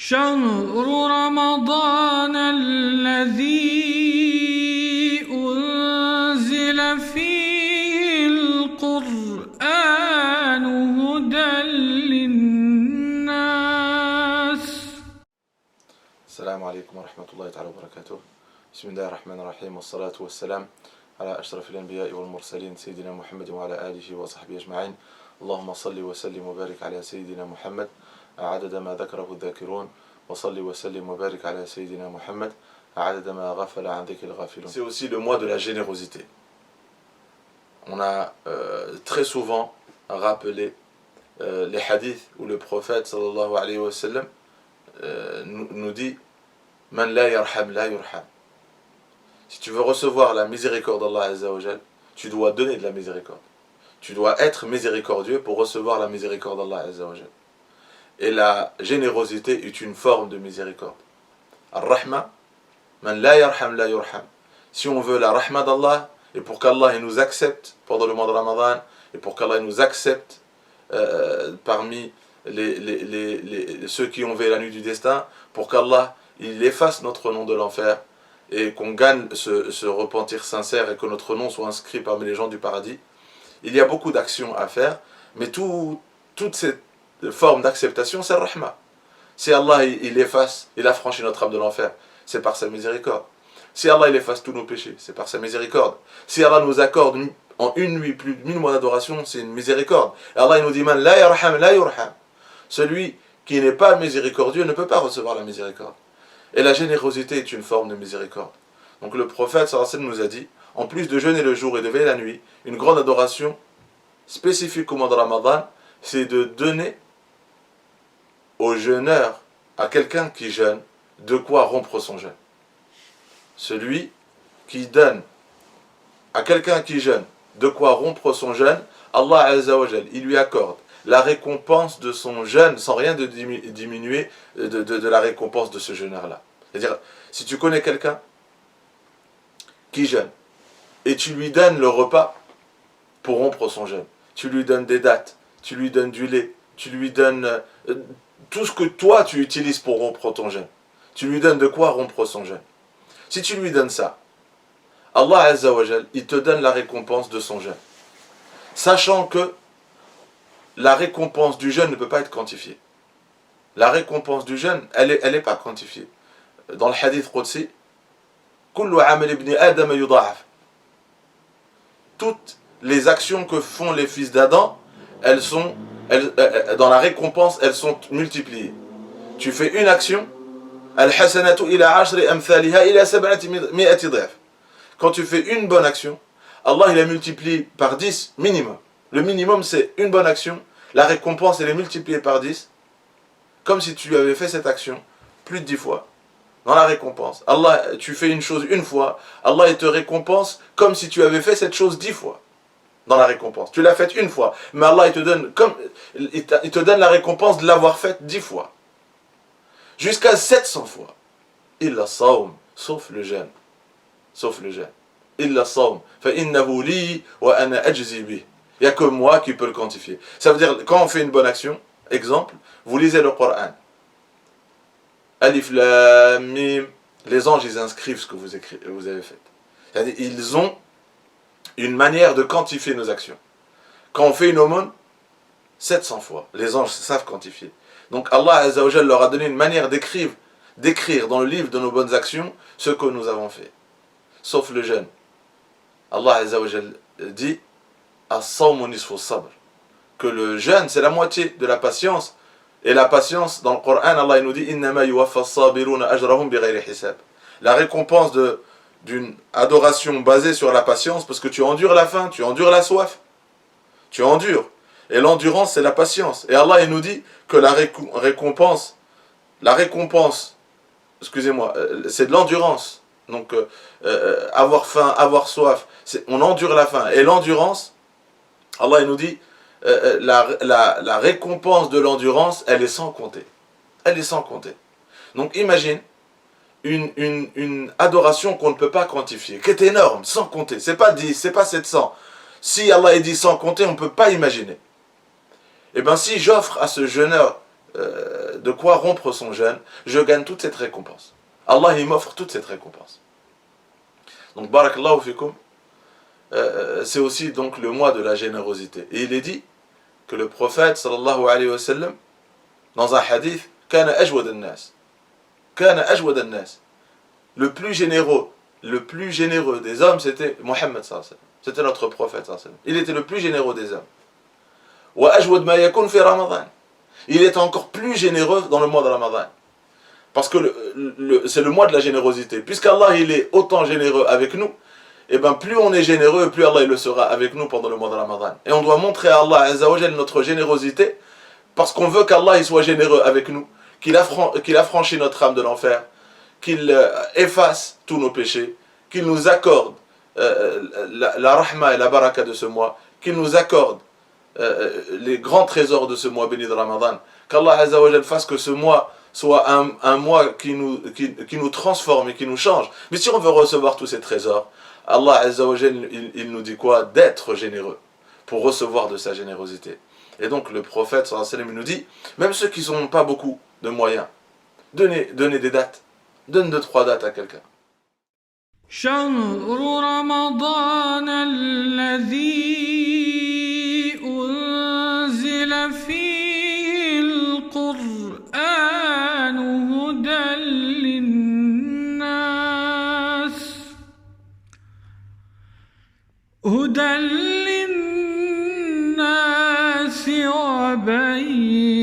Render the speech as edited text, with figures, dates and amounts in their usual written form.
شهر رمضان الذي أنزل فيه القرآن هدى للناس. السلام عليكم ورحمة الله تعالى وبركاته. بسم الله الرحمن الرحيم، والصلاة والسلام على أشرف الأنبياء والمرسلين سيدنا محمد وعلى آله وصحبه أجمعين. اللهم صل وسلم وبارك على سيدنا محمد عدد ما ذكره الذاكرون، وصل وسلم وبارك على سيدنا محمد عدد ما غفل عن ذكر الغافلون. C'est aussi le mois de la générosité. On a très souvent rappelé les hadiths où le prophète sallallahu alayhi wa sallam nous dit Man la yarham la yurham. Si tu veux recevoir la miséricorde d'Allah Azza wa Jal, tu dois donner de la miséricorde. Tu dois être miséricordieux pour recevoir la miséricorde d'Allah Azza wa Jal. Et la générosité est une forme de miséricorde. Ar-Rahma, Man la yarham la yurham. Si on veut la rahma d'Allah, et pour qu'Allah nous accepte pendant le mois de Ramadan, et pour qu'Allah nous accepte parmi ceux qui ont veillé la nuit du destin, pour qu'Allah il efface notre nom de l'enfer, et qu'on gagne ce repentir sincère, et que notre nom soit inscrit parmi les gens du paradis. Il y a beaucoup d'actions à faire, mais toutes ces formes d'acceptation, c'est le rahma. Si Allah il efface, il affranchit notre âme de l'enfer, c'est par sa miséricorde. Si Allah il efface tous nos péchés, c'est par sa miséricorde. Si Allah nous accorde en une nuit plus de 1000 mois d'adoration, c'est une miséricorde. Et Allah il nous dit Man la yarham la yurham. Celui qui n'est pas miséricordieux ne peut pas recevoir la miséricorde. Et la générosité est une forme de miséricorde. Donc le prophète sallallahu alayhi wa sallam nous a dit, en plus de jeûner le jour et de veiller la nuit, une grande adoration spécifique au mois de Ramadan, c'est de donner au jeûneur, à quelqu'un qui jeûne, de quoi rompre son jeûne. Celui qui donne à quelqu'un qui jeûne de quoi rompre son jeûne, Allah Azza wa Jal, il lui accorde la récompense de son jeûne sans rien de diminuer de la récompense de ce jeûneur-là. C'est-à-dire, si tu connais quelqu'un qui jeûne et tu lui donnes le repas pour rompre son jeûne, tu lui donnes des dattes, tu lui donnes du lait, tu lui donnes tout ce que toi tu utilises pour rompre ton jeûne, tu lui donnes de quoi rompre son jeûne. Si tu lui donnes ça, Allah Azza wa Jal, il te donne la récompense de son jeûne, sachant que la récompense du jeûne ne peut pas être quantifiée. La récompense du jeûne, elle est pas quantifiée. Dans le hadith Qudsi, Kullu amal ibn Adam yudha'af. Toutes les actions que font les fils d'Adam, dans la récompense, elles sont multipliées. Tu fais une action, al-hasanatu ila ashri amthaliha ila sab'ati mi'ati dhaf. Quand tu fais une bonne action, Allah il a multiplié par 10 minimum. Le minimum c'est une bonne action, la récompense elle est multipliée par 10, comme si tu avais fait cette action plus de 10 fois. Dans la récompense, Allah, tu fais une chose une fois, Allah il te récompense comme si tu avais fait cette chose 10 fois. Dans la récompense, tu l'as faite une fois, mais Allah il te donne la récompense de l'avoir faite 10 fois. Jusqu'à 700 fois. Illa sawm, sauf le jeûne. Sauf le jeûne. Illa sawm, fa innahu li wa ana ajzi bih. Il n'y a que moi qui peux le quantifier. Ça veut dire, quand on fait une bonne action, exemple, vous lisez le Coran. Alif Lam Mim, les anges ils inscrivent ce que vous avez fait. C'est-à-dire, ils ont une manière de quantifier nos actions. Quand on fait une aumône, 700 fois, les anges savent quantifier. Donc Allah Azza wa Jal leur a donné une manière d'écrire dans le livre de nos bonnes actions ce que nous avons fait. Sauf le jeûne. Allah Azza wa Jal dit As-sawmu nisfu sabr, que le jeûne c'est la moitié de la patience. Et la patience, dans le Coran, Allah il nous dit Innama yuwaffa as-sabiruna ajrahum bighayri hisab. La récompense d'une adoration basée sur la patience, parce que tu endures la faim, tu endures la soif, tu endures. Et l'endurance c'est la patience. Et Allah il nous dit que la récompense, excusez-moi, c'est de l'endurance. Donc avoir faim, avoir soif, on endure la faim. Et l'endurance, Allah il nous dit la récompense de l'endurance, elle est sans compter. Elle est sans compter. Donc imagine une adoration qu'on ne peut pas quantifier, qui est énorme, sans compter. C'est pas 10, c'est pas 700. Si Allah est dit sans compter, on ne peut pas imaginer. Et bien si j'offre à ce jeûneur de quoi rompre son jeûne, je gagne toute cette récompense. Allah, il m'offre toute cette récompense. Donc, barakallahu fikum, c'est aussi donc le mois de la générosité. Et il est dit que le prophète, sallallahu alayhi wa sallam, dans un hadith, kana ajwad al-nas. Kana ajwad al-nas. Le plus généreux des hommes, c'était Mohammed sallallahu alayhi wa sallam. C'était notre prophète sallallahu alayhi wa sallam. Il était le plus généreux des hommes. Wa ajwad ma yakun fi Ramadan. Il est encore plus généreux dans le mois de Ramadan. Parce que c'est le mois de la générosité. Puisqu'Allah il est autant généreux avec nous, et bien plus on est généreux, plus Allah il le sera avec nous pendant le mois de Ramadan. Et on doit montrer à Allah Azza wa Jal notre générosité, parce qu'on veut qu'Allah il soit généreux avec nous, qu'il affranchit notre âme de l'enfer, qu'il efface tous nos péchés, qu'il nous accorde la rahma et la baraka de ce mois, qu'il nous accorde les grands trésors de ce mois béni de Ramadan, qu'Allah Azza wa Jal fasse que ce mois soit un mois qui nous transforme et qui nous change. Mais si on veut recevoir tous ces trésors, Allah Azza wa Jal, il nous dit quoi? D'être généreux pour recevoir de sa générosité. Et donc le prophète sallallahu alayhi wa sallam nous dit, même ceux qui n'ont pas beaucoup de moyens, donnez des dates, donne 2-3 dates à quelqu'un. شهر رمضان الذي أنزل فيه القرآن هدى للناس وبين